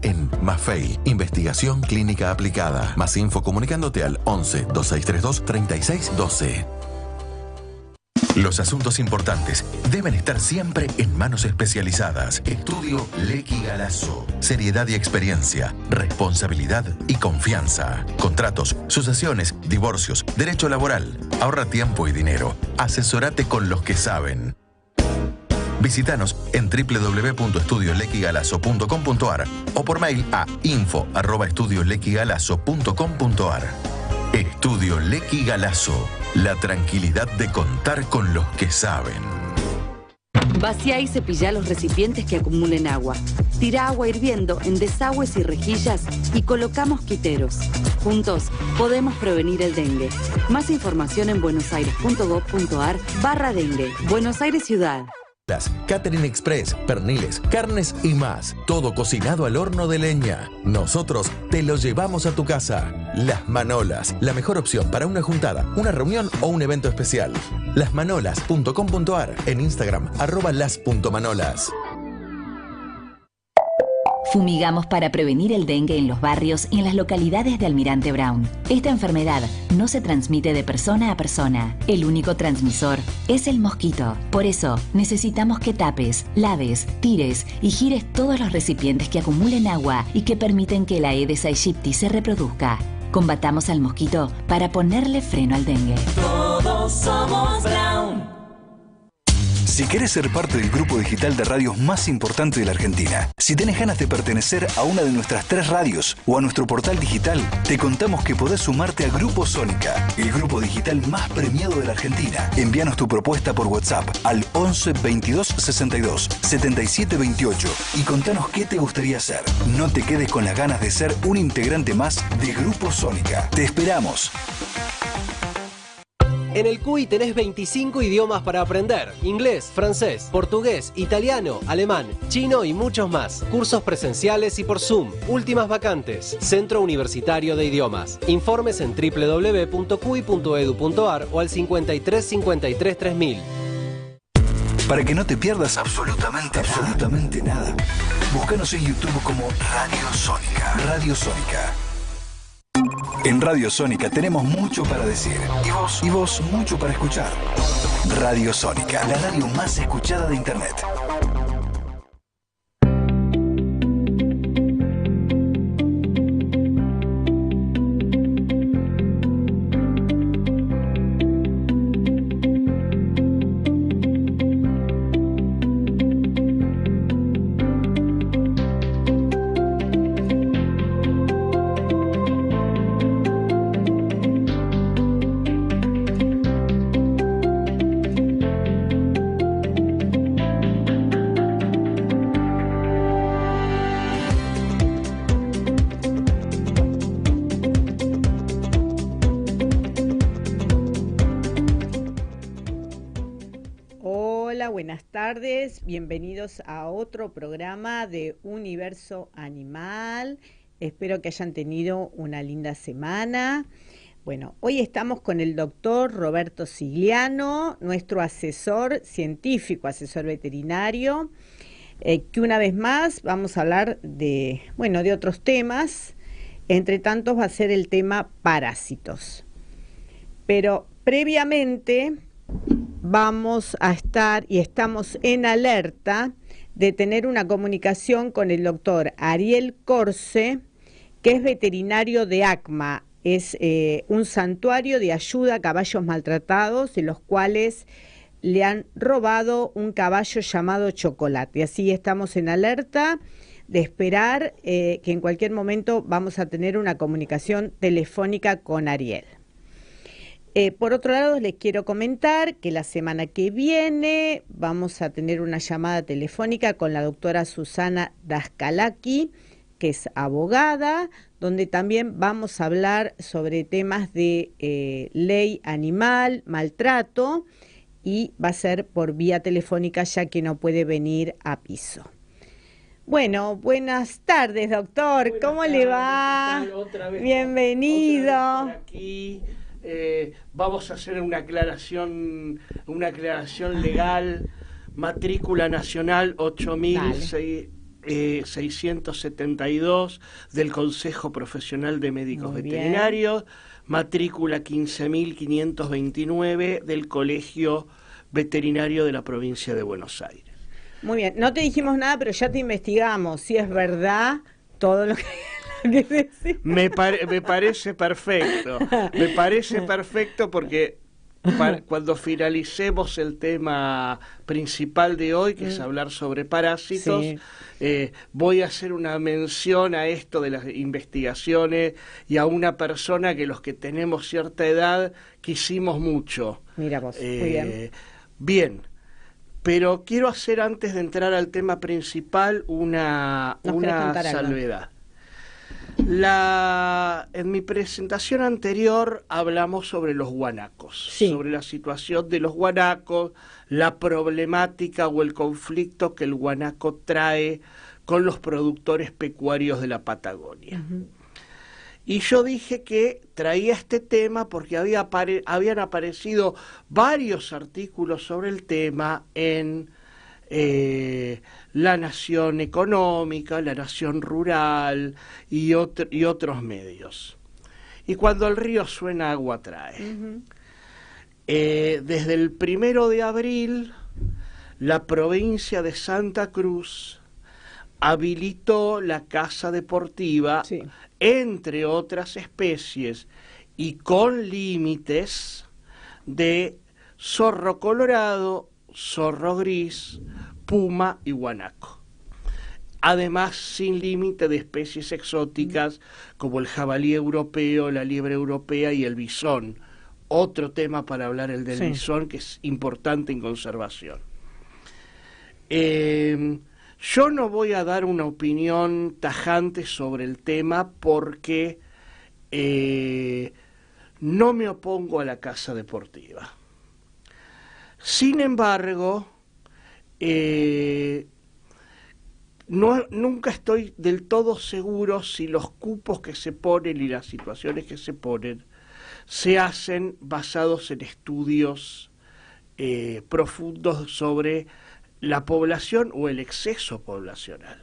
en Mafei, Investigación Clínica Aplicada. Más info comunicándote al 11 2632 3612. Los asuntos importantes deben estar siempre en manos especializadas. Estudio Lecky Galasso. Seriedad y experiencia, responsabilidad y confianza. Contratos, sucesiones, divorcios, derecho laboral. Ahorra tiempo y dinero. Asesórate con los que saben. Visítanos en www.estudiolequigalasso.com.ar o por mail a info@estudiolequigalasso.com.ar. Estudio Lecky Galasso. La tranquilidad de contar con los que saben. Vacía y cepilla los recipientes que acumulen agua. Tira agua hirviendo en desagües y rejillas y coloca mosquiteros. Juntos podemos prevenir el dengue. Más información en buenosaires.gov.ar/dengue. Buenos Aires Ciudad. Catering Express, perniles, carnes y más. Todo cocinado al horno de leña. Nosotros te lo llevamos a tu casa. Las Manolas, la mejor opción para una juntada, una reunión o un evento especial. Lasmanolas.com.ar, en Instagram @las.manolas. Fumigamos para prevenir el dengue en los barrios y en las localidades de Almirante Brown. Esta enfermedad no se transmite de persona a persona. El único transmisor es el mosquito. Por eso, necesitamos que tapes, laves, tires y gires todos los recipientes que acumulen agua y que permiten que el Aedes aegypti se reproduzca. Combatamos al mosquito para ponerle freno al dengue. Todos somos Brown. Si querés ser parte del grupo digital de radios más importante de la Argentina, si tenés ganas de pertenecer a una de nuestras 3 radios o a nuestro portal digital, te contamos que podés sumarte a Grupo Sónica, el grupo digital más premiado de la Argentina. Envíanos tu propuesta por WhatsApp al 11 22 62 77 28 y contanos qué te gustaría hacer. No te quedes con las ganas de ser un integrante más de Grupo Sónica. Te esperamos. En el CUI tenés 25 idiomas para aprender: inglés, francés, portugués, italiano, alemán, chino y muchos más. Cursos presenciales y por Zoom. Últimas vacantes. Centro Universitario de Idiomas. Informes en www.cui.edu.ar o al 53 53 3000. Para que no te pierdas absolutamente nada. Búscanos en YouTube como Radio Sónica. Radio Sónica. En Radio Sónica tenemos mucho para decir y vos mucho para escuchar. Radio Sónica, la radio más escuchada de Internet. Buenas tardes, bienvenidos a otro programa de Universo Animal. Espero que hayan tenido una linda semana. Bueno, hoy estamos con el doctor Roberto Sigliano, nuestro asesor científico, asesor veterinario, que una vez más vamos a hablar de otros temas. Entre tantos va a ser el tema parásitos. Pero previamente vamos a estar y estamos en alerta de tener una comunicación con el doctor Ariel Corse, que es veterinario de ACMA. Es un santuario de ayuda a caballos maltratados, de los cuales le han robado un caballo llamado Chocolate. Así estamos en alerta de esperar que en cualquier momento vamos a tener una comunicación telefónica con Ariel. Por otro lado, les quiero comentar que la semana que viene vamos a tener una llamada telefónica con la doctora Susana Daskalaki, que es abogada, donde también vamos a hablar sobre temas de ley animal, maltrato, y va a ser por vía telefónica ya que no puede venir a piso. Bueno, buenas tardes, doctor. ¿Cómo le va? Otra vez, bienvenido. Otra vez por aquí. Vamos a hacer una aclaración legal, matrícula nacional 8006. 672 del Consejo Profesional de Médicos Muy bien. Veterinarios, matrícula 15.529 del Colegio Veterinario de la Provincia de Buenos Aires. Muy bien, no te dijimos nada, pero ya te investigamos, si es verdad todo lo que decís. Me parece perfecto, porque cuando finalicemos el tema principal de hoy, que es hablar sobre parásitos, Sí. Voy a hacer una mención a esto de las investigaciones y a una persona que los que tenemos cierta edad quisimos mucho. Mira vos, muy bien. Bien, pero quiero hacer antes de entrar al tema principal una ¿Nos querés contar algo? salvedad. En mi presentación anterior hablamos sobre los guanacos, Sí. sobre la situación de los guanacos, la problemática o el conflicto que el guanaco trae con los productores pecuarios de la Patagonia. Y yo dije que traía este tema porque habían aparecido varios artículos sobre el tema en La Nación Económica, La Nación Rural y otros medios. Y cuando el río suena, agua trae. Desde el 1 de abril, la provincia de Santa Cruz habilitó la caza deportiva, Sí. entre otras especies, y con límites de zorro colorado, zorro gris, puma y guanaco. Además, sin límite de especies exóticas como el jabalí europeo, la liebre europea y el bisón. Otro tema para hablar, el del Sí. bisón, que es importante en conservación. Yo no voy a dar una opinión tajante sobre el tema porque no me opongo a la caza deportiva. Sin embargo, nunca estoy del todo seguro si los cupos que se ponen y las situaciones que se ponen se hacen basados en estudios profundos sobre la población o el exceso poblacional.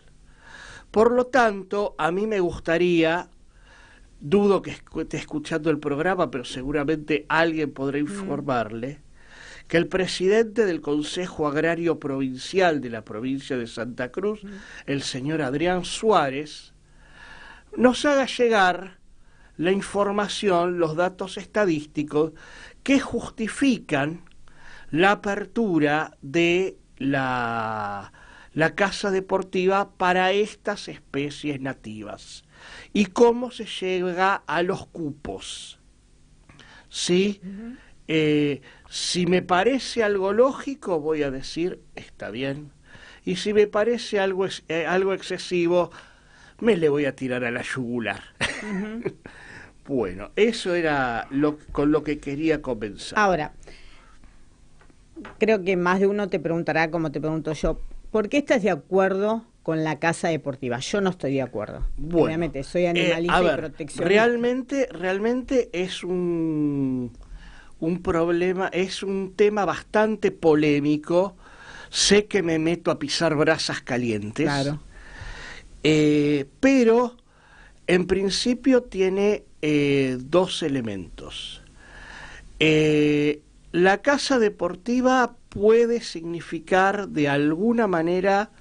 Por lo tanto, a mí me gustaría, dudo que esté escuchando el programa, pero seguramente alguien podrá informarle, que el presidente del Consejo Agrario Provincial de la provincia de Santa Cruz, el señor Adrián Suárez, nos haga llegar la información, los datos estadísticos que justifican la apertura de la caza deportiva para estas especies nativas y cómo se llega a los cupos. ¿Sí? Si me parece algo lógico, voy a decir, está bien. Y si me parece algo excesivo, me le voy a tirar a la yugular. Bueno, eso era con lo que quería comenzar. Ahora, creo que más de uno te preguntará, como te pregunto yo, ¿por qué estás de acuerdo con la caza deportiva? Yo no estoy de acuerdo. Bueno, obviamente, soy animalista y proteccionista. Realmente es un problema, es un tema bastante polémico. Sé que me meto a pisar brasas calientes. Claro. Pero en principio tiene dos elementos. La caza deportiva puede significar de alguna manera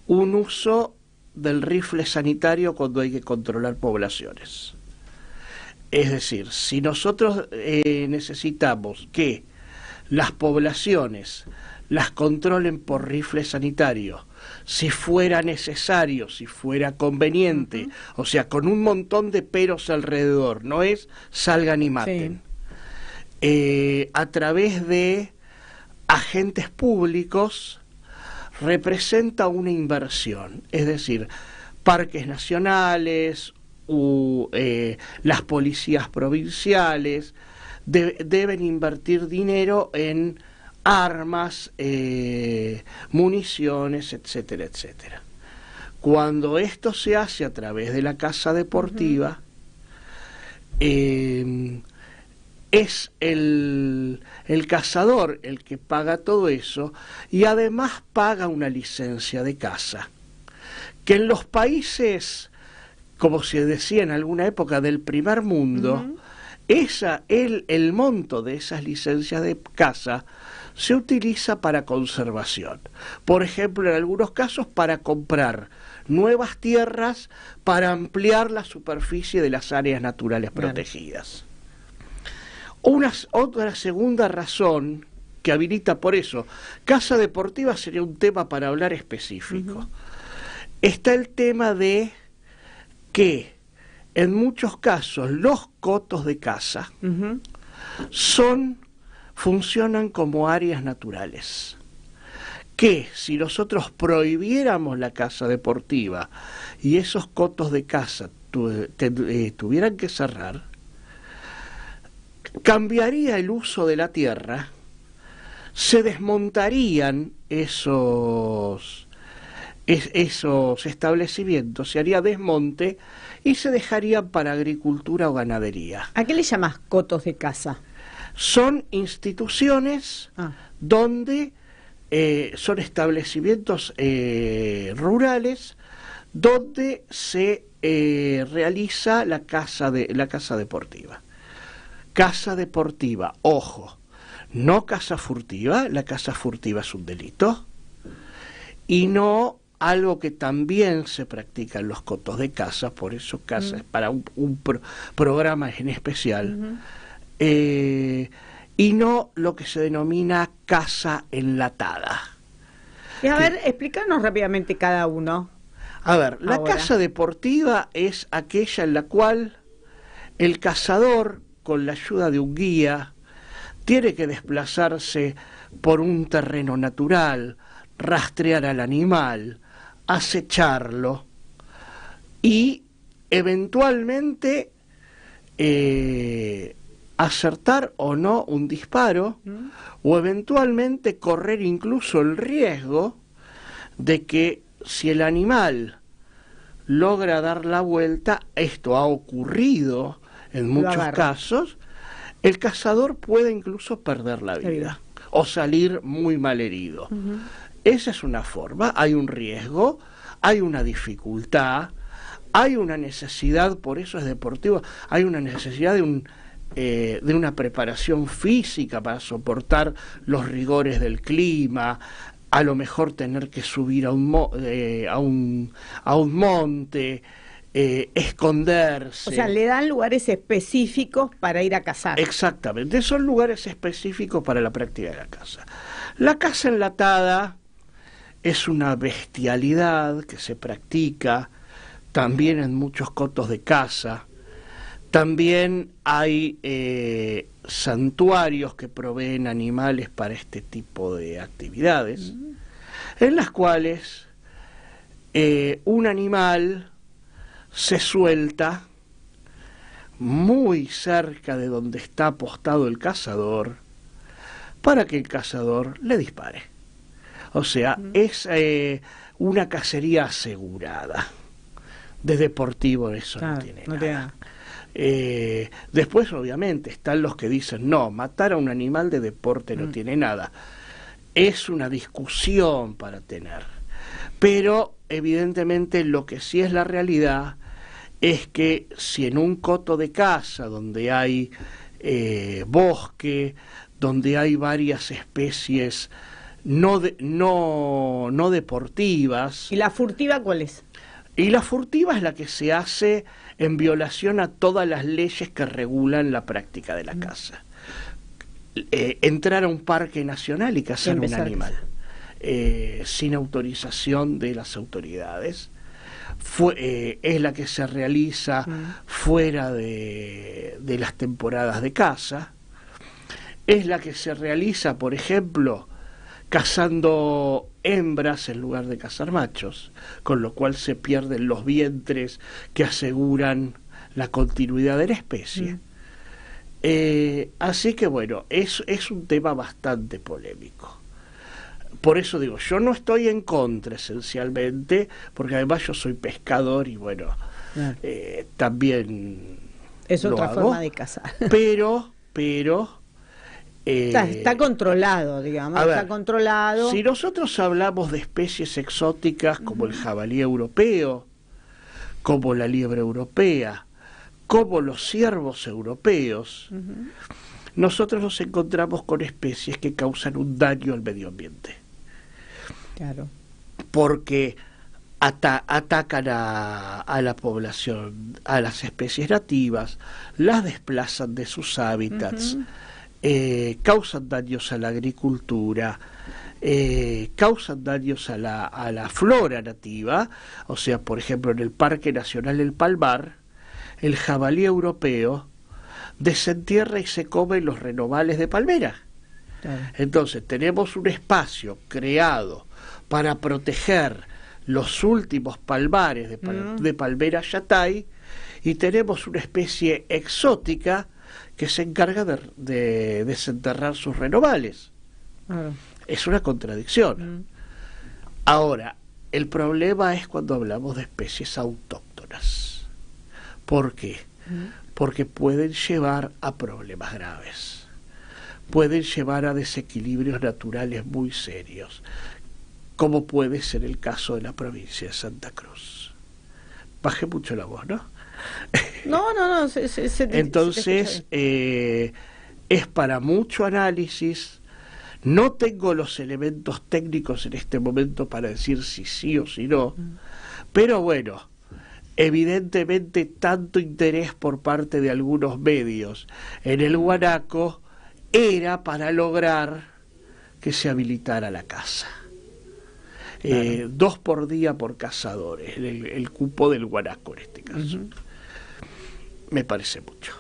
un uso del rifle sanitario cuando hay que controlar poblaciones. Es decir, si nosotros necesitamos que las poblaciones las controlen por rifle sanitario, si fuera necesario, si fuera conveniente, o sea, con un montón de peros alrededor, no es salgan y maten. Sí. A través de agentes públicos representa una inversión, es decir, parques nacionales, las policías provinciales deben invertir dinero en armas, municiones, etcétera, etcétera. Cuando esto se hace a través de la caza deportiva, es el cazador el que paga todo eso y además paga una licencia de caza. que en los países, como se decía en alguna época, del primer mundo, el monto de esas licencias de casa se utiliza para conservación. Por ejemplo, en algunos casos para comprar nuevas tierras para ampliar la superficie de las áreas naturales protegidas. Otra segunda razón que habilita por eso, casa deportiva sería un tema para hablar específico. Está el tema de que en muchos casos los cotos de casa funcionan como áreas naturales, que si nosotros prohibiéramos la casa deportiva y esos cotos de casa tuvieran que cerrar, cambiaría el uso de la tierra, se desmontarían esos establecimientos, se haría desmonte y se dejarían para agricultura o ganadería. ¿A qué le llamas cotos de casa? Son instituciones donde son establecimientos rurales donde se realiza la casa deportiva. Casa deportiva, ojo, no casa furtiva, la casa furtiva es un delito, y no algo que también se practica en los cotos de casa, por eso casa es para un programa en especial, y no lo que se denomina casa enlatada. Y a ver, explícanos rápidamente cada uno. A ver, la casa deportiva es aquella en la cual el cazador, con la ayuda de un guía, tiene que desplazarse por un terreno natural, rastrear al animal, acecharlo y eventualmente acertar o no un disparo, o eventualmente correr incluso el riesgo de que si el animal logra dar la vuelta, esto ha ocurrido en muchos casos, el cazador puede incluso perder la vida o salir muy mal herido. Esa es una forma, hay un riesgo, hay una dificultad, hay una necesidad, por eso es deportivo, hay una necesidad de una preparación física para soportar los rigores del clima, a lo mejor tener que subir a un monte, esconderse. O sea, le dan lugares específicos para ir a cazar. Exactamente, son lugares específicos para la práctica de la caza. La caza enlatada es una bestialidad que se practica también en muchos cotos de caza. También hay santuarios que proveen animales para este tipo de actividades, en las cuales un animal se suelta muy cerca de donde está apostado el cazador para que el cazador le dispare. O sea, es una cacería asegurada. De deportivo eso no tiene nada. Después obviamente están los que dicen no, matar a un animal de deporte no tiene nada. Es una discusión para tener, pero evidentemente lo que sí es la realidad es que si en un coto de caza donde hay bosque, donde hay varias especies no deportivas. ¿Y la furtiva cuál es? Y la furtiva es la que se hace en violación a todas las leyes que regulan la práctica de la caza. Entrar a un parque nacional y cazar un animal sin autorización de las autoridades es la que se realiza fuera de las temporadas de caza, es la que se realiza, por ejemplo, cazando hembras en lugar de cazar machos, con lo cual se pierden los vientres que aseguran la continuidad de la especie. Así que bueno, es un tema bastante polémico. Por eso digo, yo no estoy en contra esencialmente, porque además yo soy pescador y bueno, también es otra hago, forma de cazar. Pero Está controlado, digamos, está controlado. Si nosotros hablamos de especies exóticas como el jabalí europeo, como la liebre europea, como los ciervos europeos, nosotros nos encontramos con especies que causan un daño al medio ambiente. Claro. Porque atacan a la población, a las especies nativas, las desplazan de sus hábitats, causan daños a la agricultura, causan daños a la flora nativa. O sea, por ejemplo, en el Parque Nacional El Palmar, el jabalí europeo desentierra y se come los renovales de palmera. Claro. Entonces tenemos un espacio creado para proteger los últimos palmares de palmera yatay, y tenemos una especie exótica que se encarga de desenterrar sus renovales. Es una contradicción. Ahora, el problema es cuando hablamos de especies autóctonas. ¿Por qué? Porque pueden llevar a problemas graves, pueden llevar a desequilibrios naturales muy serios, como puede ser el caso de la provincia de Santa Cruz. Bajé mucho la voz, ¿no? No. Entonces, es para mucho análisis. No tengo los elementos técnicos en este momento para decir si sí o si no, pero bueno, evidentemente tanto interés por parte de algunos medios en el guanaco era para lograr que se habilitara la caza. 2 por día por cazadores, el cupo del guanaco en este caso. Me parece mucho.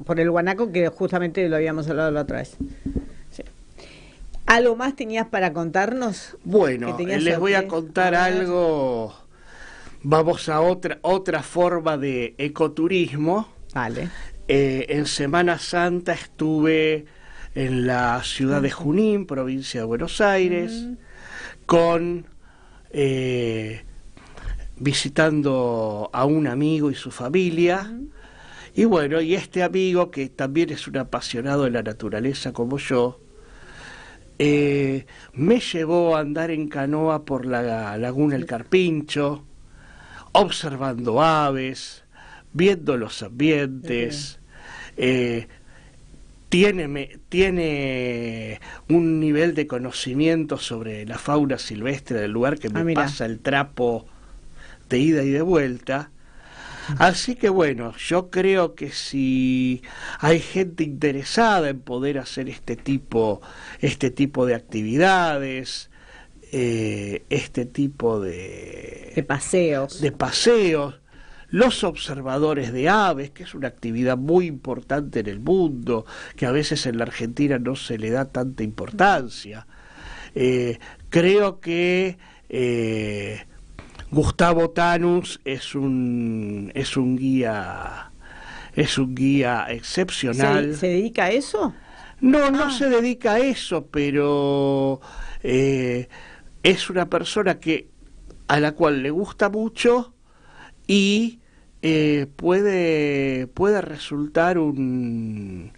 Por el guanaco, que justamente lo habíamos hablado la otra vez. Sí. ¿Algo más tenías para contarnos? Bueno, les voy a contar algo. Vamos a otra forma de ecoturismo. Vale. En Semana Santa estuve en la ciudad de Junín, provincia de Buenos Aires, visitando a un amigo y su familia. Y bueno, y este amigo, que también es un apasionado de la naturaleza como yo, me llevó a andar en canoa por la laguna El Carpincho, observando aves, viendo los ambientes. Tiene un nivel de conocimiento sobre la fauna silvestre del lugar que me pasa el trapo de ida y de vuelta. Así que bueno, yo creo que si hay gente interesada en poder hacer este tipo de actividades, este tipo de paseos, los observadores de aves, que es una actividad muy importante en el mundo, que a veces en la Argentina no se le da tanta importancia. Creo que Gustavo Tanus es un guía excepcional. ¿Se dedica a eso? No se dedica a eso, pero es una persona a la cual le gusta mucho y puede resultar un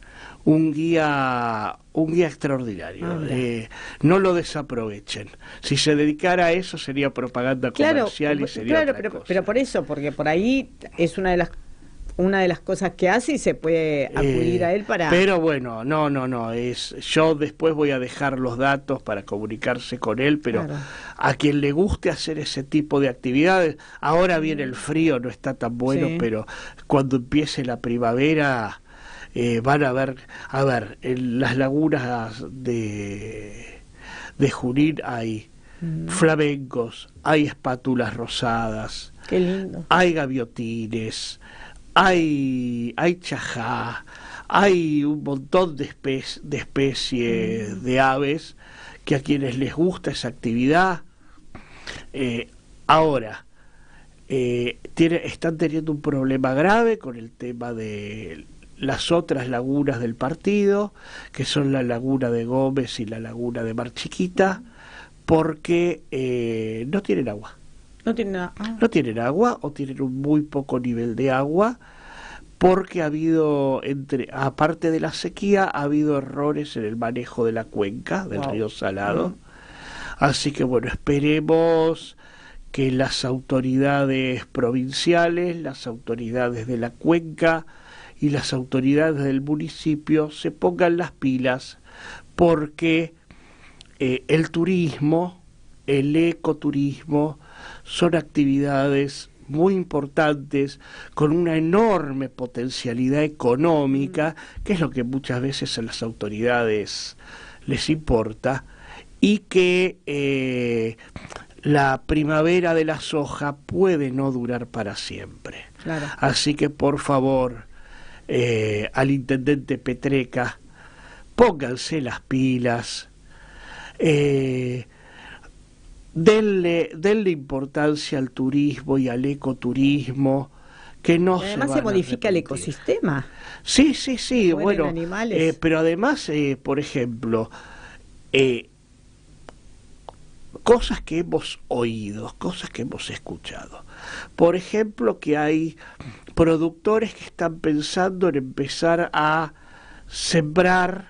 guía extraordinario. No lo desaprovechen. Si se dedicara a eso sería propaganda comercial y sería otra cosa. Pero por eso, porque por ahí es una de las cosas que hace y se puede acudir a él para... Pero bueno, no, yo después voy a dejar los datos para comunicarse con él, pero a quien le guste hacer ese tipo de actividades, ahora viene el frío, no está tan bueno, pero cuando empiece la primavera van a ver, en las lagunas de Junín hay flamencos, hay espátulas rosadas, qué lindo, hay gaviotines, hay chajá, hay un montón de especies de aves que a quienes les gusta esa actividad. Ahora, están teniendo un problema grave con el tema de las otras lagunas del partido, que son la laguna de Gómez y la laguna de Mar Chiquita, porque no tienen agua. No tienen nada. No tienen agua o tienen un muy poco nivel de agua porque ha habido, aparte de la sequía, ha habido errores en el manejo de la cuenca del río Salado. Así que bueno, esperemos que las autoridades provinciales, las autoridades de la cuenca y las autoridades del municipio se pongan las pilas, porque el turismo, el ecoturismo, son actividades muy importantes, con una enorme potencialidad económica, que es lo que muchas veces a las autoridades les importa, y que la primavera de la soja puede no durar para siempre. Claro. Así que por favor, al intendente Petreca, pónganse las pilas, denle importancia al turismo y al ecoturismo, que no se además van se modifica a el arrepentir. ecosistema. Sí, bueno, animales. pero además, por ejemplo, cosas que hemos oído, cosas que hemos escuchado. Por ejemplo, que hay productores que están pensando en empezar a sembrar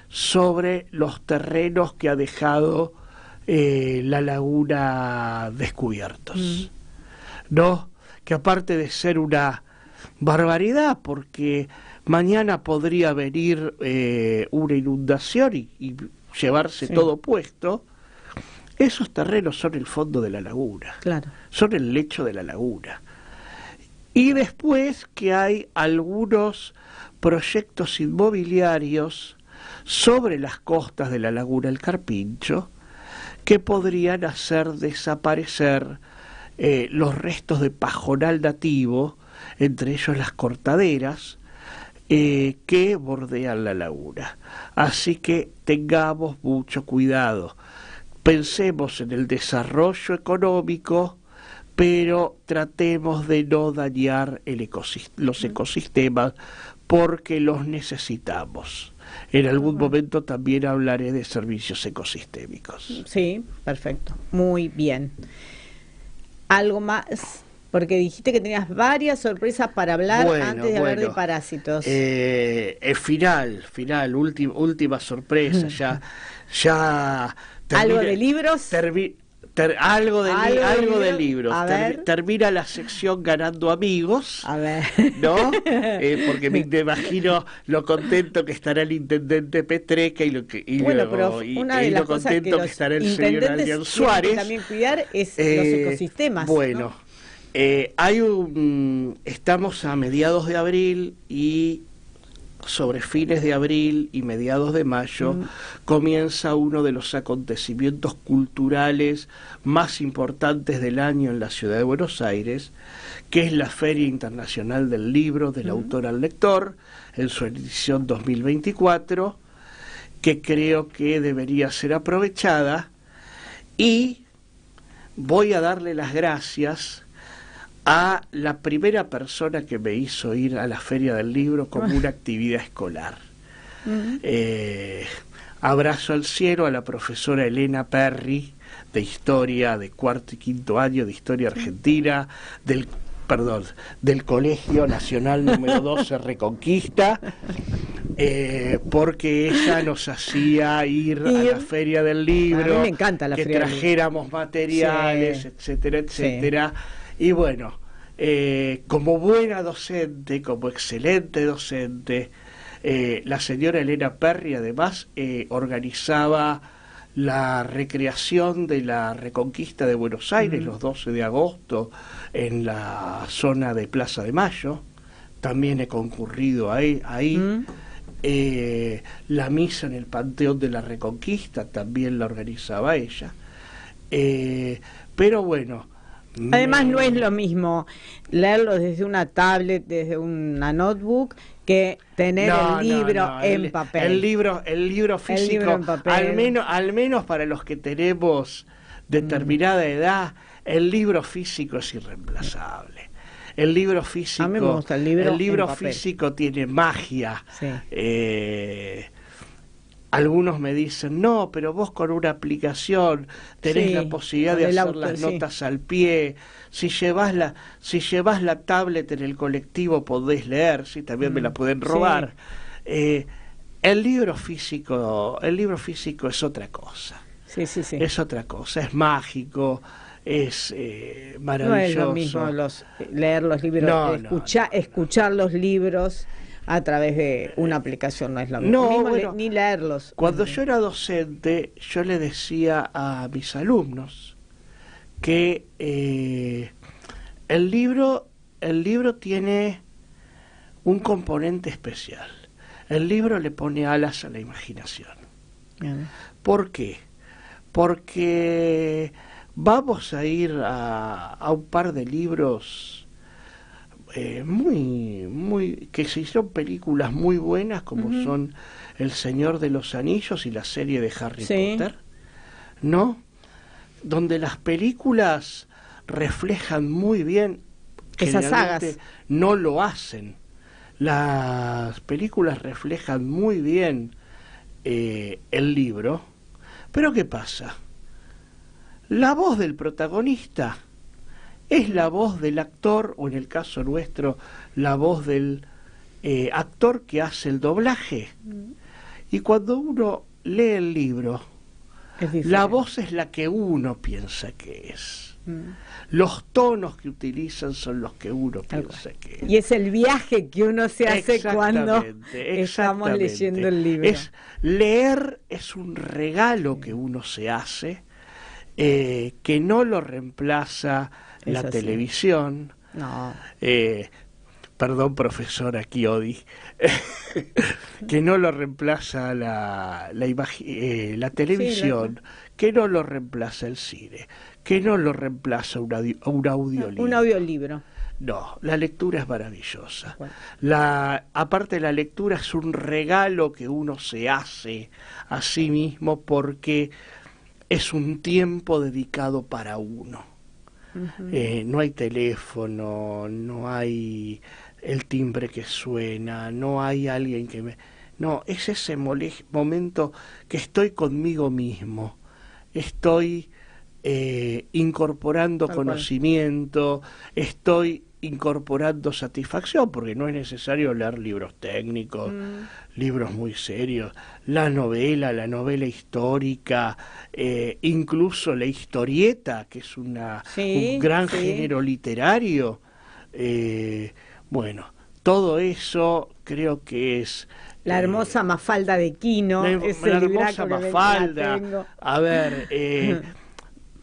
sobre los terrenos que ha dejado la laguna descubiertos, ¿no? Que aparte de ser una barbaridad, porque mañana podría venir una inundación y llevarse todo puesto, esos terrenos son el fondo de la laguna, Claro. son el lecho de la laguna. Y después que hay algunos proyectos inmobiliarios sobre las costas de la laguna El Carpincho que podrían hacer desaparecer los restos de pajonal nativo, entre ellos las cortaderas, que bordean la laguna. Así que tengamos mucho cuidado. Pensemos en el desarrollo económico, pero tratemos de no dañar los ecosistemas, porque los necesitamos. En algún momento también hablaré de servicios ecosistémicos. Sí, perfecto. Muy bien. ¿Algo más? Porque dijiste que tenías varias sorpresas para hablar antes de hablar de parásitos. Final, última sorpresa. Ya ¿Algo de libros? Algo de libros. A ver. Termina la sección Ganando Amigos. A ver. ¿No? Porque me imagino lo contento que estará el intendente Petreca y lo contento que estará el señor Adrián Suárez. También cuidar es los ecosistemas. Bueno, ¿no? Estamos a mediados de abril y sobre fines de abril y mediados de mayo comienza uno de los acontecimientos culturales más importantes del año en la ciudad de Buenos Aires, que es la Feria Internacional del Libro del Autor al Lector, en su edición 2024, que creo que debería ser aprovechada, y voy a darle las gracias a la primera persona que me hizo ir a la Feria del Libro como una actividad escolar. Abrazo al cielo a la profesora Elena Perry, de Historia, de cuarto y quinto año de Historia Argentina, del Colegio Nacional número 12 Reconquista, porque ella nos hacía ir a la Feria del Libro, a mí me encanta la que Feria trajéramos materiales, etcétera, etcétera. Y bueno, como buena docente, como excelente docente, la señora Elena Perry además organizaba la recreación de la Reconquista de Buenos Aires los 12 de agosto en la zona de Plaza de Mayo. También he concurrido ahí. La misa en el Panteón de la Reconquista también la organizaba ella. Pero bueno, además no es lo mismo leerlo desde una tablet, desde una notebook, que tener el libro en papel. El libro físico, el libro en papel. Al menos para los que tenemos determinada edad, el libro físico es irreemplazable. El libro físico, a mí me gusta el libro físico tiene magia. Sí. Algunos me dicen, no, pero vos con una aplicación tenés la posibilidad de hacer las notas al pie. Si llevas la tablet en el colectivo podés leer, sí, también me la pueden robar. El libro físico es otra cosa. Es otra cosa, es mágico, es maravilloso. No es lo mismo leer los libros, escuchar los libros a través de una aplicación, no es lo mismo. Ni leerlos. Cuando yo era docente, yo le decía a mis alumnos que el libro tiene un componente especial. El libro le pone alas a la imaginación. ¿Por qué? Porque vamos a ir a un par de libros que se hicieron películas muy buenas, como son El Señor de los Anillos y la serie de Harry Potter, ¿no? Donde las películas reflejan muy bien, esas sagas no lo hacen. Las películas reflejan muy bien el libro, pero ¿qué pasa? La voz del protagonista es la voz del actor, o en el caso nuestro, la voz del actor que hace el doblaje. Y cuando uno lee el libro, la voz es la que uno piensa que es. Los tonos que utilizan son los que uno piensa que es. Y es el viaje que uno se hace cuando estamos leyendo el libro. Leer es un regalo que uno se hace, que no lo reemplaza la televisión. No. Perdón, profesora Chiodi, que no lo reemplaza la televisión, que no lo reemplaza el cine, que no lo reemplaza un audiolibro. Un audiolibro. No, la lectura es maravillosa. Bueno. Aparte, la lectura es un regalo que uno se hace a sí mismo porque es un tiempo dedicado para uno. No hay teléfono, no hay el timbre que suena, no hay alguien que me... No, es ese momento que estoy conmigo mismo, estoy incorporando conocimiento, estoy incorporando satisfacción, porque no es necesario leer libros técnicos, libros muy serios, la novela histórica, incluso la historieta, que es un gran género literario. Bueno, todo eso creo que es... La hermosa Mafalda de Quino. La hermosa Mafalda. A ver,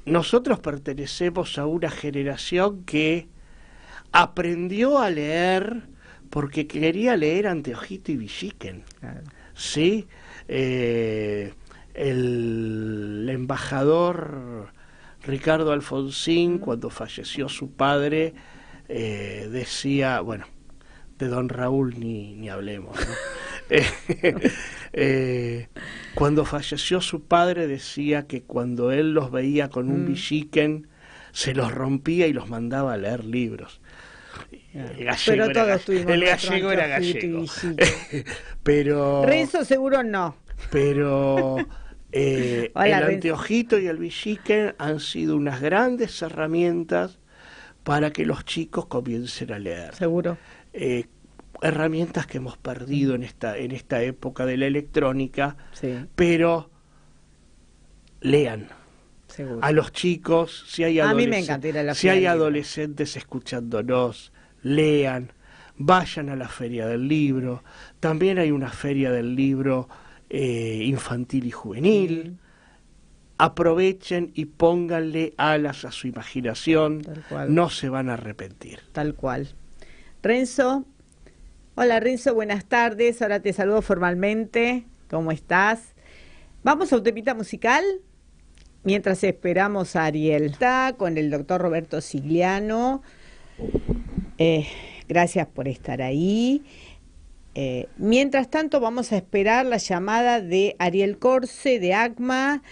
nosotros pertenecemos a una generación que aprendió a leer porque quería leer Anteojito y Villiquen. Claro. ¿Sí? El embajador Ricardo Alfonsín, cuando falleció su padre, decía, bueno, de don Raúl ni hablemos, ¿no? Cuando falleció su padre decía que cuando él los veía con un Villiquen se los rompía y los mandaba a leer libros. El gallego era gallego. Pero Renzo seguro no. Pero el Anteojito y el Villiquen han sido unas grandes herramientas para que los chicos comiencen a leer. Seguro. Herramientas que hemos perdido en esta época de la electrónica, pero lean. Seguro. A los chicos, si hay adolescentes escuchándonos, lean, vayan a la feria del libro. También hay una feria del libro infantil y juvenil. Aprovechen y pónganle alas a su imaginación, no se van a arrepentir. Tal cual. Renzo, hola Renzo, buenas tardes, ahora te saludo formalmente, ¿cómo estás? Vamos a un temita musical mientras esperamos a Ariel. Está con el doctor Roberto Sigliano, gracias por estar ahí. Mientras tanto vamos a esperar la llamada de Ariel Corse de ACMA,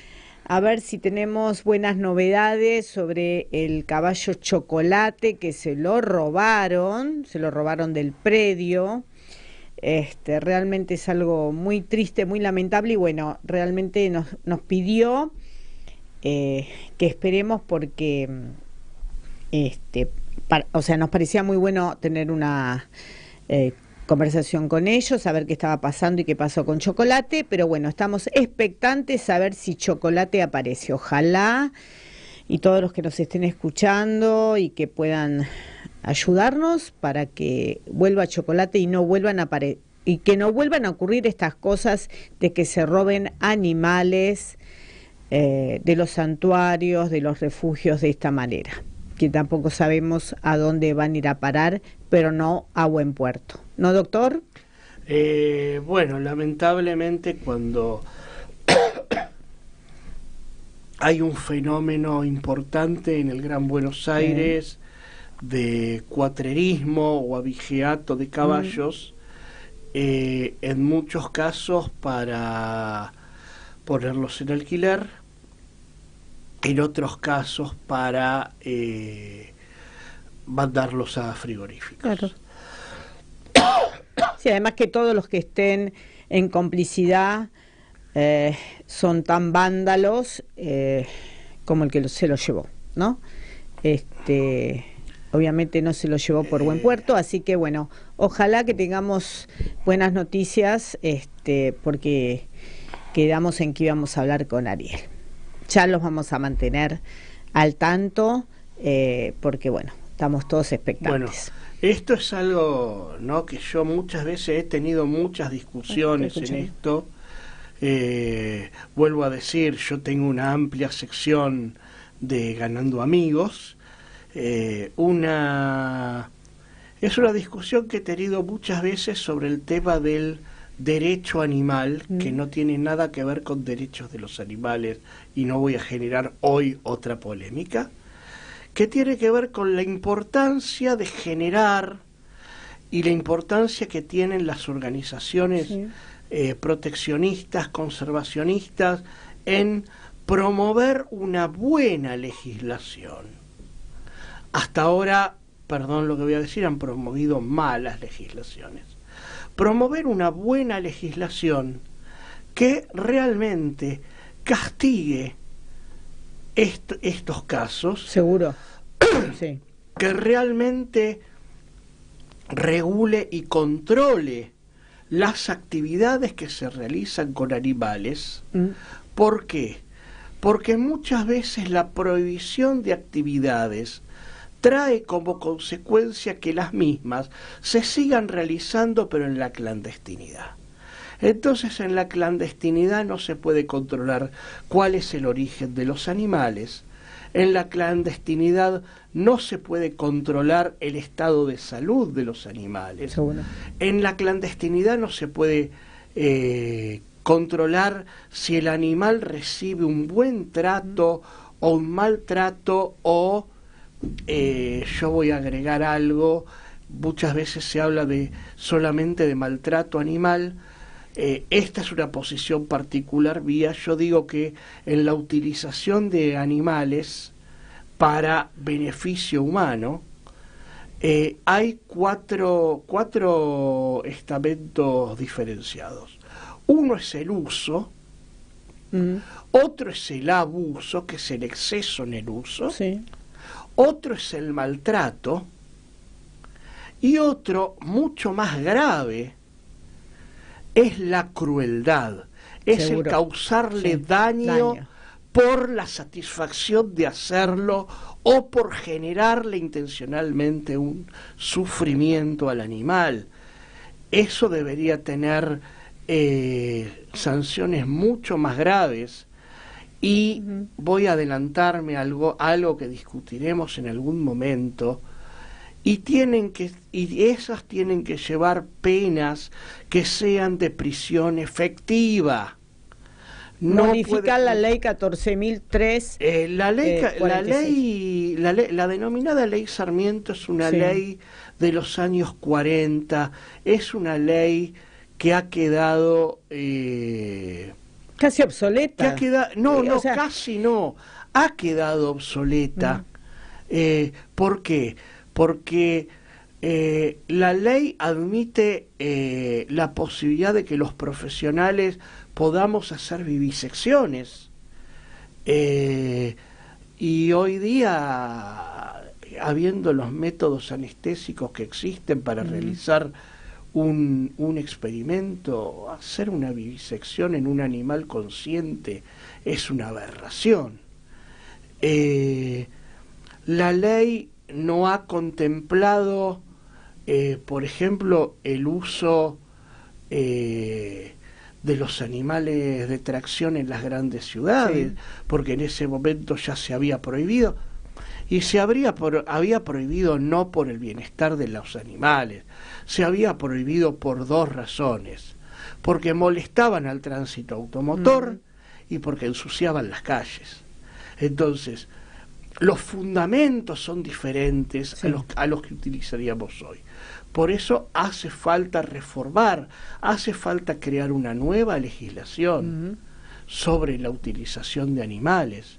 a ver si tenemos buenas novedades sobre el caballo Chocolate, que se lo robaron del predio Realmente es algo muy triste, muy lamentable, y bueno, realmente nos pidió que esperemos porque o sea, nos parecía muy bueno tener una conversación con ellos, saber qué estaba pasando y qué pasó con Chocolate, pero bueno, estamos expectantes a ver si Chocolate aparece. Ojalá, y todos los que nos estén escuchando y que puedan ayudarnos para que vuelva Chocolate y no vuelvan a y que no vuelvan a ocurrir estas cosas de que se roben animales de los santuarios, de los refugios de esta manera, que tampoco sabemos a dónde van a ir a parar, pero no a buen puerto. ¿No, doctor? Bueno, lamentablemente cuando hay un fenómeno importante en el Gran Buenos Aires de cuatrerismo o abigeato de caballos, en muchos casos para ponerlos en alquiler, en otros casos para mandarlos a frigoríficos. Claro. Sí, además que todos los que estén en complicidad son tan vándalos como el que se lo llevó, ¿no? Obviamente no se lo llevó por buen puerto, así que bueno, ojalá que tengamos buenas noticias, porque quedamos en que íbamos a hablar con Ariel. Ya los vamos a mantener al tanto, porque bueno, estamos todos expectantes. Bueno, esto es algo, ¿no?, que yo muchas veces he tenido muchas discusiones en esto. Vuelvo a decir, yo tengo una amplia sección de Ganando Amigos. Es una discusión que he tenido muchas veces sobre el tema del derecho animal, que no tiene nada que ver con derechos de los animales, y no voy a generar hoy otra polémica, que tiene que ver con la importancia de generar y la importancia que tienen las organizaciones proteccionistas, conservacionistas, en promover una buena legislación. Hasta ahora, perdón lo que voy a decir, han promovido malas legislaciones. Promover una buena legislación que realmente castigue estos casos. Seguro. Sí. Que realmente regule y controle las actividades que se realizan con animales. ¿Por qué? Porque muchas veces la prohibición de actividades trae como consecuencia que las mismas se sigan realizando, pero en la clandestinidad. Entonces, en la clandestinidad no se puede controlar cuál es el origen de los animales. En la clandestinidad no se puede controlar el estado de salud de los animales. Seguro. En la clandestinidad no se puede controlar si el animal recibe un buen trato o un mal trato, o yo voy a agregar algo. Muchas veces se habla solamente de maltrato animal. Esta es una posición particular mía. Yo digo que en la utilización de animales para beneficio humano hay cuatro estamentos diferenciados. Uno es el uso, otro es el abuso, que es el exceso en el uso, otro es el maltrato, y otro, mucho más grave, es la crueldad, es el causarle daño por la satisfacción de hacerlo o por generarle intencionalmente un sufrimiento al animal. Eso debería tener sanciones mucho más graves, y voy a adelantarme a algo que discutiremos en algún momento. Y esas tienen que llevar penas que sean de prisión efectiva. Modificar la ley 14.003. La denominada ley Sarmiento es una ley de los años 40. Es una ley que ha quedado casi obsoleta. Casi no. Ha quedado obsoleta. ¿Por qué? Porque la ley admite la posibilidad de que los profesionales podamos hacer vivisecciones. Y hoy día, habiendo los métodos anestésicos que existen para realizar un experimento, hacer una vivisección en un animal consciente es una aberración. La ley no ha contemplado, por ejemplo, el uso de los animales de tracción en las grandes ciudades, porque en ese momento ya se había prohibido, y se había prohibido no por el bienestar de los animales, se había prohibido por dos razones: porque molestaban al tránsito automotor y porque ensuciaban las calles. Entonces, los fundamentos son diferentes a los que utilizaríamos hoy. Por eso hace falta reformar, hace falta crear una nueva legislación sobre la utilización de animales,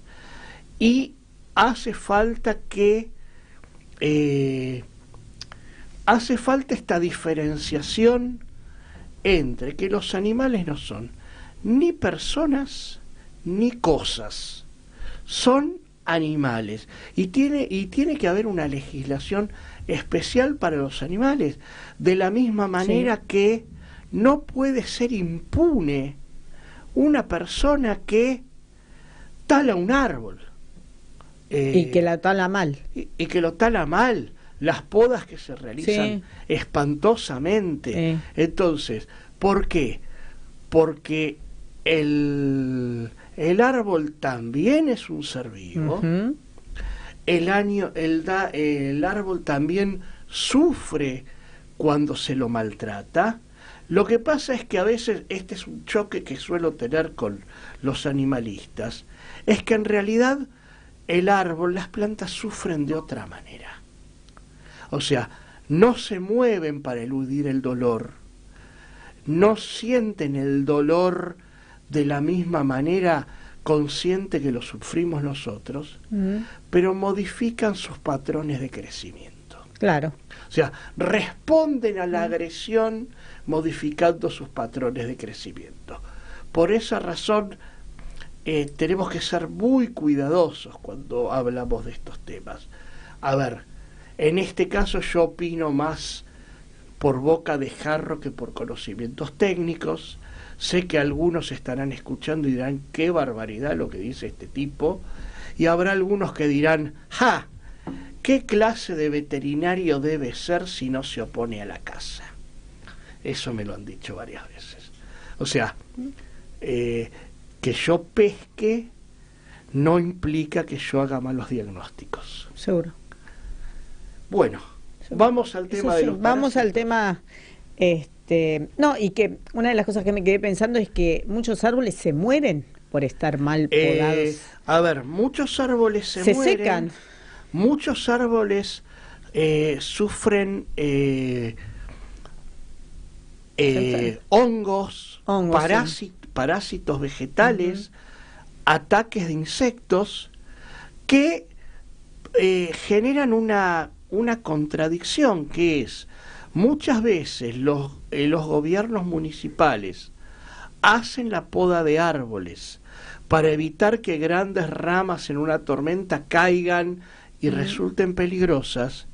y hace falta esta diferenciación entre que los animales no son ni personas ni cosas, son animales, y tiene que haber una legislación especial para los animales, de la misma manera que no puede ser impune una persona que tala un árbol. Y que la tala mal. Y que lo tala mal, las podas que se realizan espantosamente. Entonces, ¿por qué? Porque el árbol también es un ser vivo. El árbol también sufre cuando se lo maltrata. Lo que pasa es que a veces, este es un choque que suelo tener con los animalistas, es que en realidad el árbol, las plantas sufren de otra manera. O sea, no se mueven para eludir el dolor, no sienten el dolor de la misma manera consciente que lo sufrimos nosotros, pero modifican sus patrones de crecimiento. Claro. O sea, responden a la agresión modificando sus patrones de crecimiento. Por esa razón, tenemos que ser muy cuidadosos cuando hablamos de estos temas. A ver, en este caso yo opino más por boca de jarro que por conocimientos técnicos. Sé que algunos estarán escuchando y dirán: qué barbaridad lo que dice este tipo, y habrá algunos que dirán: ¡ja! ¿Qué clase de veterinario debe ser si no se opone a la caza? Eso me lo han dicho varias veces. O sea, que yo pesque no implica que yo haga malos diagnósticos. Seguro. Bueno, vamos al tema de los Vamos parásitos. al tema... no, y que una de las cosas que me quedé pensando es que muchos árboles se mueren por estar mal podados. A ver, muchos árboles se mueren, secan. Muchos árboles sufren hongos, parásitos vegetales, ataques de insectos que generan una contradicción, que es: muchas veces los gobiernos municipales hacen la poda de árboles para evitar que grandes ramas en una tormenta caigan y resulten peligrosas,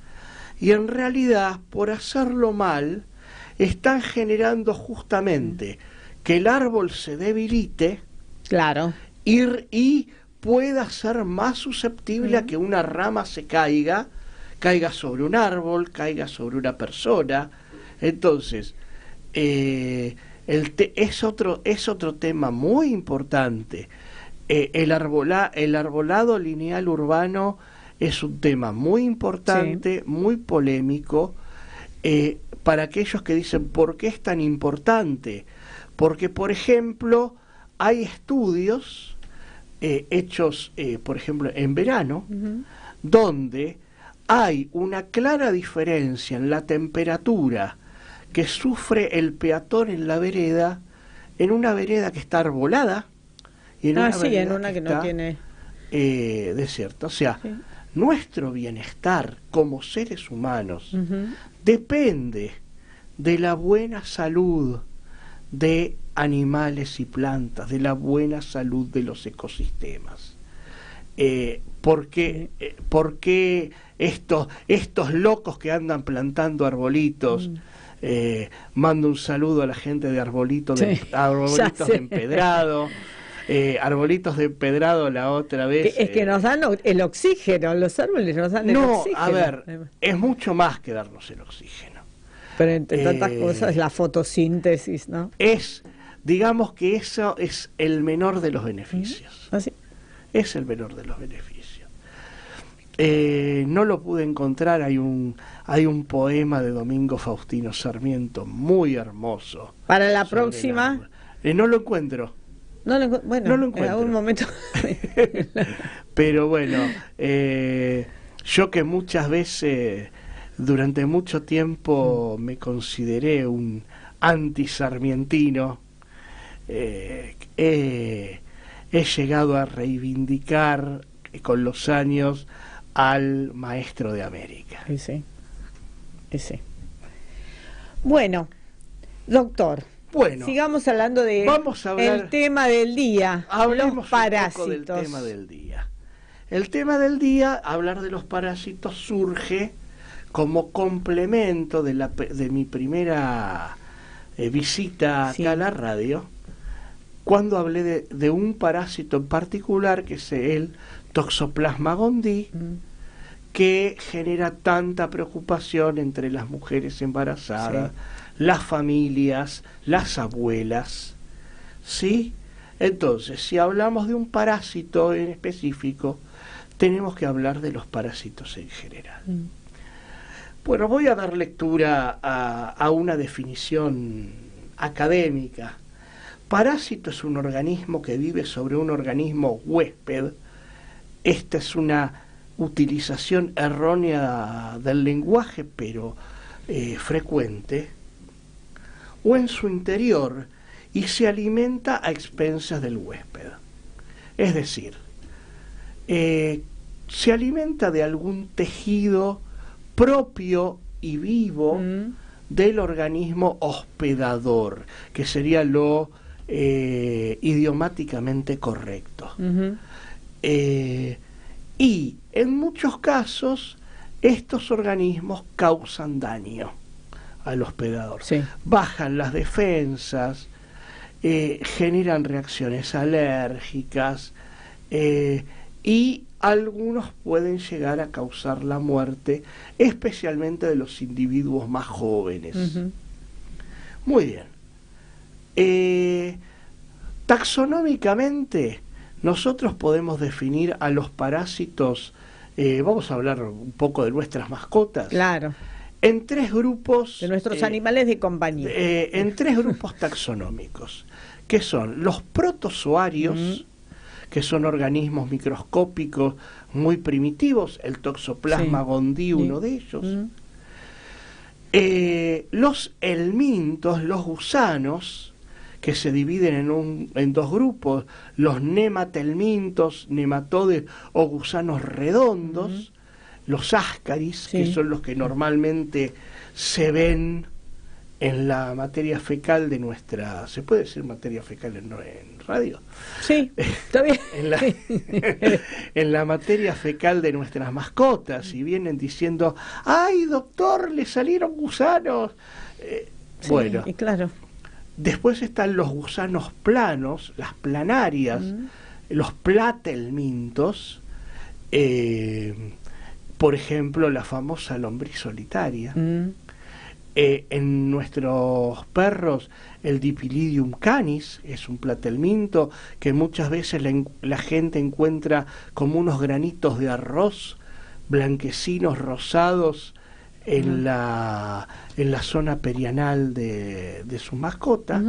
y en realidad, por hacerlo mal, están generando justamente que el árbol se debilite, claro, y pueda ser más susceptible a que una rama se caiga sobre un árbol, caiga sobre una persona. Entonces, es otro tema muy importante. El arbolado lineal urbano es un tema muy importante, muy polémico, para aquellos que dicen: ¿por qué es tan importante? Porque, por ejemplo, hay estudios hechos, por ejemplo, en verano, donde hay una clara diferencia en la temperatura que sufre el peatón en la vereda, en una vereda que está arbolada y en una vereda que no tiene desierta. O sea, nuestro bienestar como seres humanos depende de la buena salud de animales y plantas, de la buena salud de los ecosistemas. ¿Por qué estos locos que andan plantando arbolitos? Mando un saludo a la gente de Arbolitos de Empedrado. Arbolitos de Empedrado la otra vez. Es que nos dan el oxígeno, los árboles nos dan el oxígeno. No, a ver, es mucho más que darnos el oxígeno. Pero entre tantas cosas, la fotosíntesis, ¿no? Digamos que eso es el menor de los beneficios. ¿Ah, sí? Es el menor de los beneficios. No lo pude encontrar, hay un poema de Domingo Faustino Sarmiento muy hermoso. Para la próxima. No lo encuentro. No lo encuentro. En algún momento. Pero bueno, yo que muchas veces, durante mucho tiempo, me consideré un antisarmientino, he llegado a reivindicar con los años al maestro de América. Sí. Bueno, doctor. Bueno, sigamos hablando de el tema del día, los parásitos. Un poco del tema del día. El tema del día, hablar de los parásitos, surge como complemento de mi primera visita acá a la radio, cuando hablé de un parásito en particular, que es el Toxoplasma gondii, que genera tanta preocupación entre las mujeres embarazadas, las familias, las abuelas, ¿sí? Entonces, si hablamos de un parásito en específico, tenemos que hablar de los parásitos en general. Bueno, voy a dar lectura a una definición académica. Parásito es un organismo que vive sobre un organismo huésped. Esta es una utilización errónea del lenguaje, pero frecuente, o en su interior, y se alimenta a expensas del huésped. Es decir, se alimenta de algún tejido propio y vivo del organismo hospedador, que sería lo idiomáticamente correcto. Y en muchos casos estos organismos causan daño al hospedador. Bajan las defensas, generan reacciones alérgicas, y algunos pueden llegar a causar la muerte, especialmente de los individuos más jóvenes. Muy bien. Taxonómicamente, nosotros podemos definir a los parásitos, vamos a hablar un poco de nuestras mascotas. Claro. En tres grupos. De nuestros animales de compañía. En tres grupos taxonómicos, que son los protozoarios, que son organismos microscópicos muy primitivos, el Toxoplasma gondii, uno de ellos. Los helmintos, los gusanos, que se dividen en dos grupos, los nematelmintos, nematodes o gusanos redondos, los ascaris, que son los que normalmente se ven en la materia fecal de nuestra... ¿Se puede decir materia fecal en radio? Sí, está bien. En la materia fecal de nuestras mascotas, y vienen diciendo, ¡ay, doctor, le salieron gusanos! Bueno, y claro. Después están los gusanos planos, las planarias, los platelmintos, por ejemplo, la famosa lombriz solitaria. En nuestros perros, el Dipilidium canis es un platelminto que muchas veces la gente encuentra como unos granitos de arroz blanquecinos, rosados, en la zona perianal de su mascota.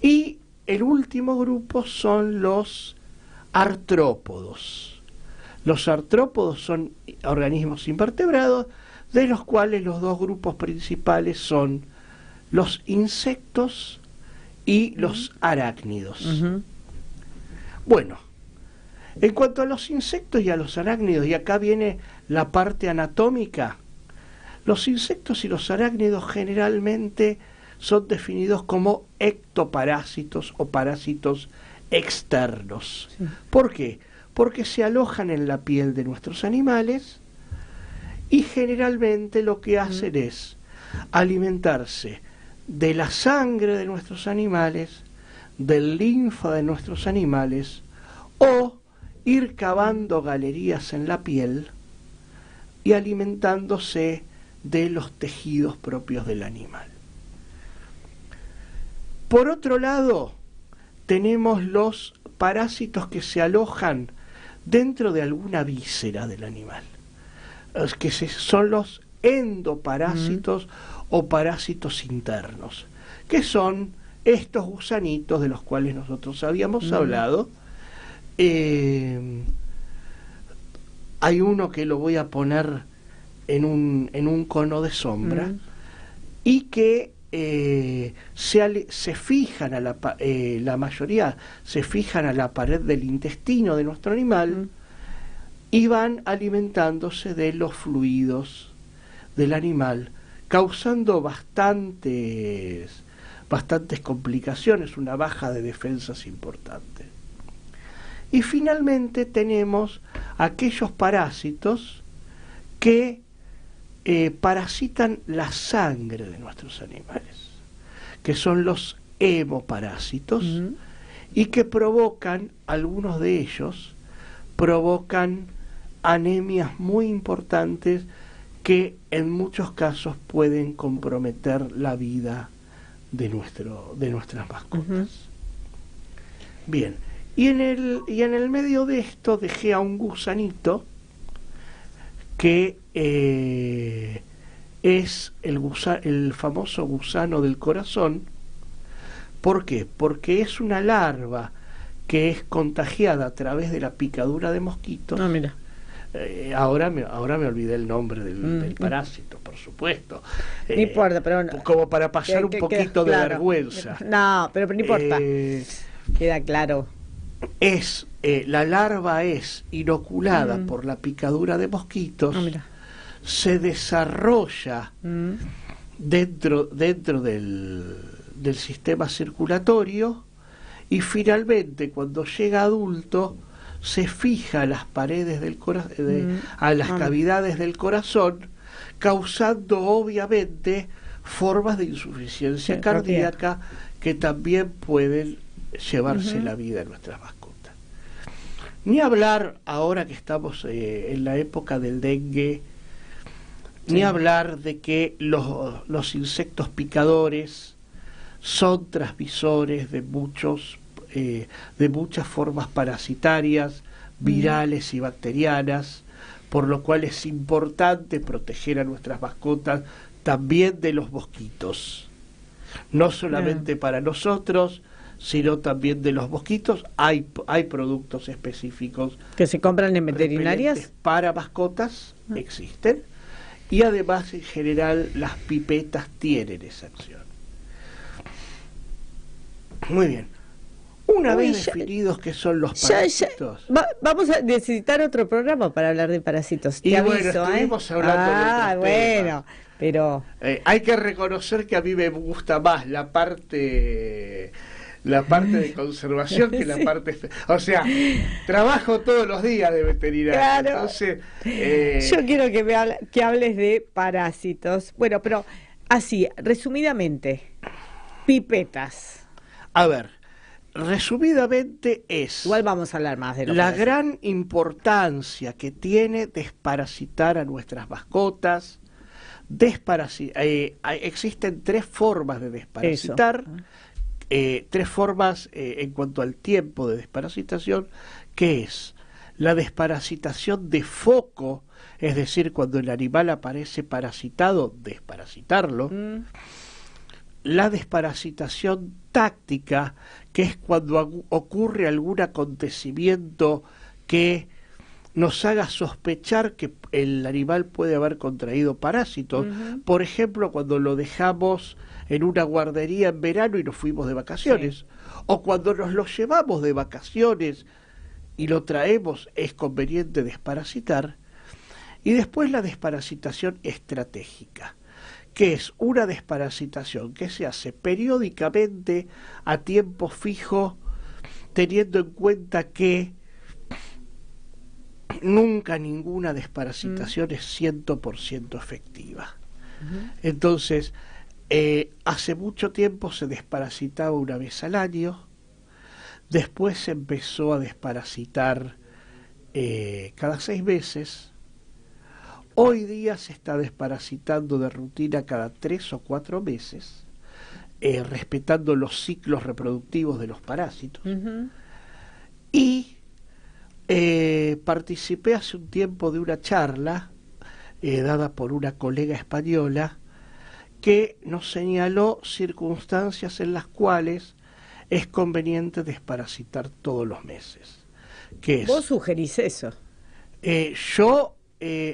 Y el último grupo son los artrópodos. Los artrópodos son organismos invertebrados, de los cuales los dos grupos principales son los insectos y los arácnidos. Bueno, En cuanto a los insectos y a los arácnidos, y acá viene la parte anatómica, los insectos y los arácnidos generalmente son definidos como ectoparásitos o parásitos externos. Sí. ¿Por qué? Porque se alojan en la piel de nuestros animales y generalmente lo que hacen es alimentarse de la sangre de nuestros animales, del linfa de nuestros animales, o ir cavando galerías en la piel y alimentándose de los tejidos propios del animal. Por otro lado, tenemos los parásitos que se alojan dentro de alguna víscera del animal, que son los endoparásitos o parásitos internos, que son estos gusanitos de los cuales nosotros habíamos hablado. Hay uno que lo voy a poner en un cono de sombra y que se fijan a la mayoría se fijan a la pared del intestino de nuestro animal y van alimentándose de los fluidos del animal, causando bastantes complicaciones, una baja de defensas importante. Y finalmente tenemos aquellos parásitos que parasitan la sangre de nuestros animales, que son los hemoparásitos, y que provocan, algunos de ellos, provocan anemias muy importantes que en muchos casos pueden comprometer la vida de nuestras mascotas. Bien, y en el medio de esto dejé a un gusanito que es el famoso gusano del corazón. ¿Por qué? Porque es una larva que es contagiada a través de la picadura de mosquitos. Ah, mira. Ahora me olvidé el nombre del parásito, por supuesto. No importa, pero no, como para pasar un poquito de vergüenza. No, pero no importa. Queda claro. La larva es inoculada por la picadura de mosquitos, se desarrolla dentro del sistema circulatorio y finalmente cuando llega adulto se fija a las paredes del a las cavidades del corazón, causando obviamente formas de insuficiencia cardíaca que también pueden llevarse la vida de nuestras mascotas. Ni hablar ahora que estamos en la época del dengue, ni hablar de que los insectos picadores son transmisores de muchas formas parasitarias, virales y bacterianas, por lo cual es importante proteger a nuestras mascotas también de los mosquitos, no solamente para nosotros, sino también de los mosquitos. Hay productos específicos que se compran en veterinarias para mascotas, existen, y además en general las pipetas tienen esa acción. Muy bien. Una vez definidos que son los parásitos. Vamos a necesitar otro programa para hablar de parásitos. Y bueno, estuvimos hablando de temas. Pero hay que reconocer que a mí me gusta más la parte de conservación que la parte... O sea, trabajo todos los días de veterinario. Claro. Entonces, yo quiero que hables de parásitos. Bueno, pero así, resumidamente, pipetas. A ver, resumidamente igual vamos a hablar más de la gran importancia que tiene desparasitar a nuestras mascotas. Existen 3 formas de desparasitar. Tres formas en cuanto al tiempo de desparasitación, que es la desparasitación de foco, es decir, cuando el animal aparece parasitado, desparasitarlo. La desparasitación táctica, que es cuando ocurre algún acontecimiento que nos haga sospechar que el animal puede haber contraído parásitos. Por ejemplo, cuando lo dejamos en una guardería en verano y nos fuimos de vacaciones, o cuando nos lo llevamos de vacaciones y lo traemos, es conveniente desparasitar. Y después la desparasitación estratégica, que es una desparasitación que se hace periódicamente a tiempo fijo, teniendo en cuenta que nunca ninguna desparasitación es 100% efectiva. Entonces, hace mucho tiempo se desparasitaba una vez al año, después se empezó a desparasitar cada 6 meses, hoy día se está desparasitando de rutina cada 3 o 4 meses, respetando los ciclos reproductivos de los parásitos. Y participé hace un tiempo de una charla dada por una colega española que nos señaló circunstancias en las cuales es conveniente desparasitar todos los meses. ¿Vos sugerís eso? Yo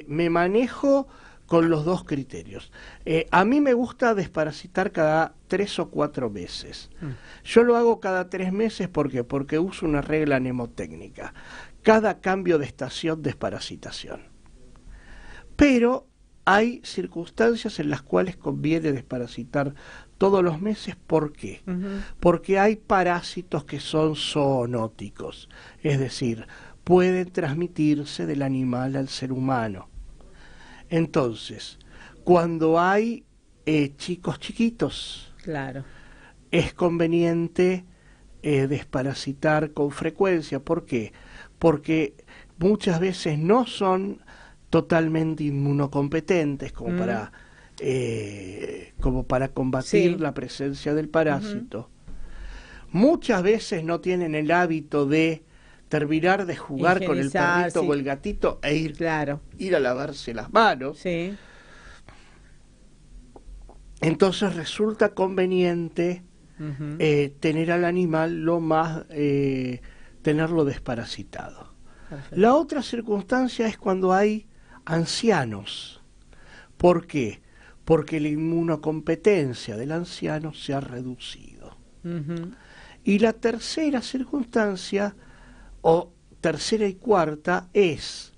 me manejo con los dos criterios. A mí me gusta desparasitar cada 3 o 4 meses. Yo lo hago cada 3 meses porque uso una regla mnemotécnica. Cada cambio de estación, desparasitación. Pero hay circunstancias en las cuales conviene desparasitar todos los meses. ¿Por qué? Porque hay parásitos que son zoonóticos, es decir, pueden transmitirse del animal al ser humano. Entonces, cuando hay chicos chiquitos, claro, es conveniente desparasitar con frecuencia. ¿Por qué? Porque muchas veces no son totalmente inmunocompetentes como para combatir la presencia del parásito. Muchas veces no tienen el hábito de terminar de jugar con el perrito o el gatito e ir a lavarse las manos. Entonces resulta conveniente tener al animal tenerlo desparasitado. Perfecto. La otra circunstancia es cuando hay ancianos. ¿Por qué? Porque la inmunocompetencia del anciano se ha reducido. Y la tercera circunstancia, o tercera y cuarta, es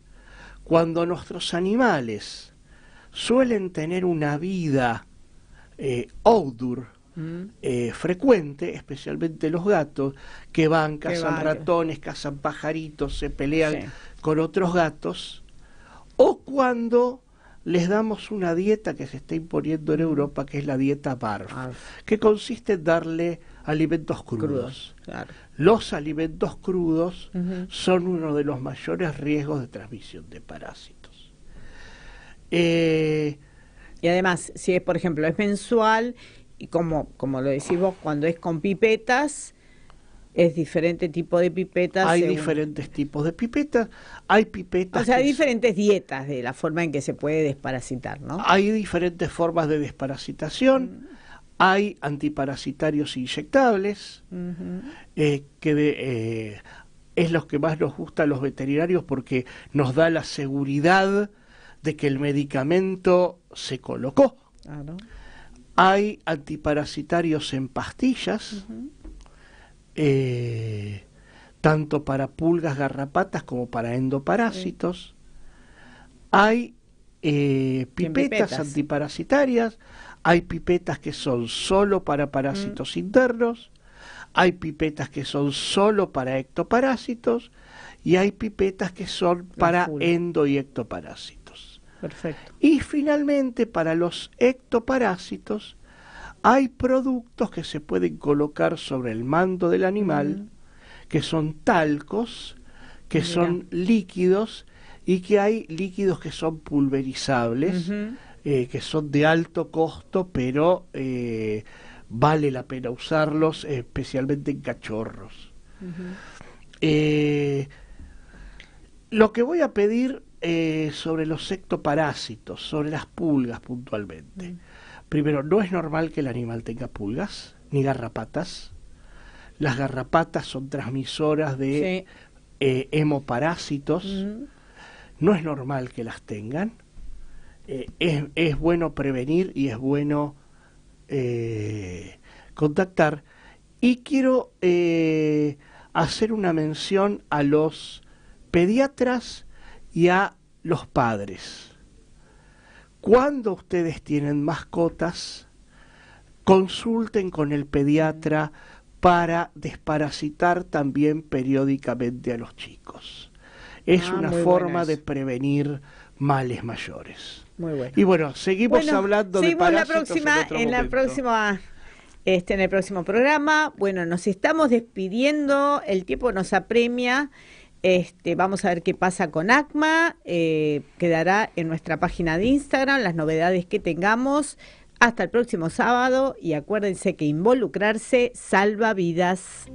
cuando nuestros animales suelen tener una vida outdoor frecuente, especialmente los gatos, que van, cazan ratones, cazan pajaritos, se pelean con otros gatos, o cuando les damos una dieta que se está imponiendo en Europa, que es la dieta BARF, que consiste en darle alimentos crudos. Los alimentos crudos son uno de los mayores riesgos de transmisión de parásitos. Y además, si es, por ejemplo, es mensual, y como lo decís vos, cuando es con pipetas, es diferente tipo de pipetas. Hay diferentes tipos de pipetas. Hay pipetas. O sea, hay diferentes dietas de la forma en que se puede desparasitar, ¿no? Hay diferentes formas de desparasitación. Hay antiparasitarios inyectables, que es lo que más nos gusta a los veterinarios porque nos da la seguridad de que el medicamento se colocó. Hay antiparasitarios en pastillas, tanto para pulgas, garrapatas como para endoparásitos. Hay pipetas antiparasitarias, hay pipetas que son solo para parásitos internos, hay pipetas que son solo para ectoparásitos y hay pipetas que son para endo y ectoparásitos. Perfecto. Y finalmente, para los ectoparásitos, hay productos que se pueden colocar sobre el manto del animal, que son talcos, que son líquidos, y que hay líquidos que son pulverizables, que son de alto costo, pero vale la pena usarlos, especialmente en cachorros. Lo que voy a pedir sobre los ectoparásitos, sobre las pulgas puntualmente. Primero, no es normal que el animal tenga pulgas ni garrapatas. Las garrapatas son transmisoras de hemoparásitos. No es normal que las tengan. Es bueno prevenir y es bueno contactar. Y quiero hacer una mención a los pediatras y a los padres. Cuando ustedes tienen mascotas, consulten con el pediatra para desparasitar también periódicamente a los chicos. Es una forma de prevenir males mayores. Muy bueno. Y bueno, seguimos hablando de parásitos en el próximo programa. Bueno, nos estamos despidiendo, el tiempo nos apremia. Vamos a ver qué pasa con ACMA. Quedará en nuestra página de Instagram las novedades que tengamos. Hasta el próximo sábado y acuérdense que involucrarse salva vidas.